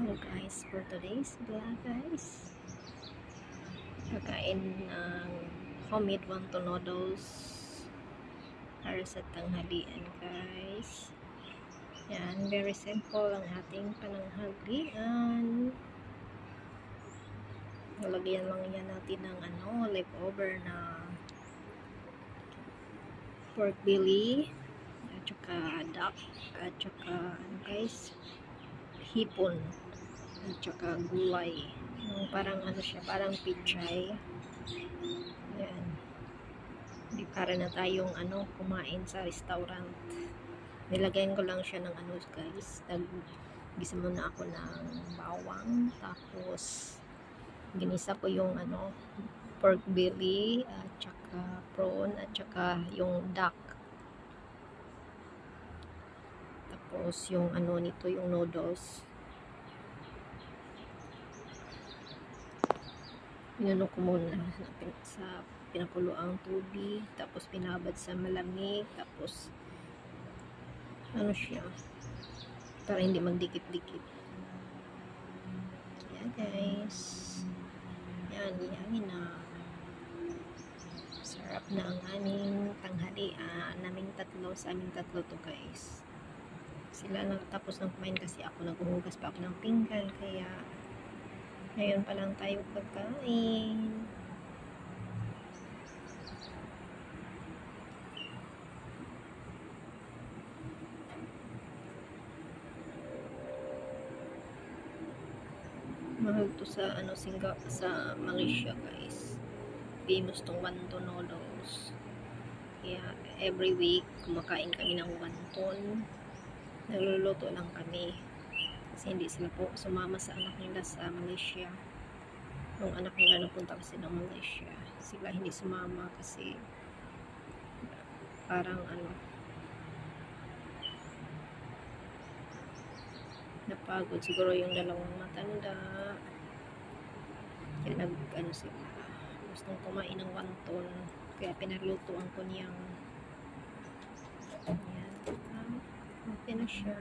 Hello guys, for today's vlog guys, kakain ng homemade wonton noodles para sa tanghalian guys. Yan, very simple ang ating pananghalian. Lalagyan lang yan natin ng leftover na pork belly at saka duck at saka guys, hipon at saka gulay. Parang siya, parang pichay. Ayan. Hindi para na tayong kumain sa restaurant. Nilagyan ko lang siya ng guys. Gisa muna ako ng bawang. Tapos ginisa ko yung pork belly at saka prawn at saka yung duck. Tapos yung nito, yung noodles. Inano ko muna sa pinakuloang tubig, tapos pinabad sa malamig, tapos siya, para hindi magdikit-dikit. Yan guys, yan na. Sarap na ang aming tanghalian, sa aming tatlo to guys. Sila tapos ng kumain kasi ako naghuhugas pa ako ng pinggan, kaya ngayon pa lang tayo pagkain. Mahal to sa sa Malaysia guys. Famous tong wonton noodles. Kaya every week kumakain kami ng wonton. Nagluluto lang kami. Kasi hindi sila po sumama sa anak nila sa Malaysia. Nung anak nila napunta kasi ng Malaysia, sila hindi sumama kasi parang napagod siguro yung dalawang matanda, kaya sila gustong kumain ng wonton, kaya pinaglutuan ko niyang yan. Okay na siya.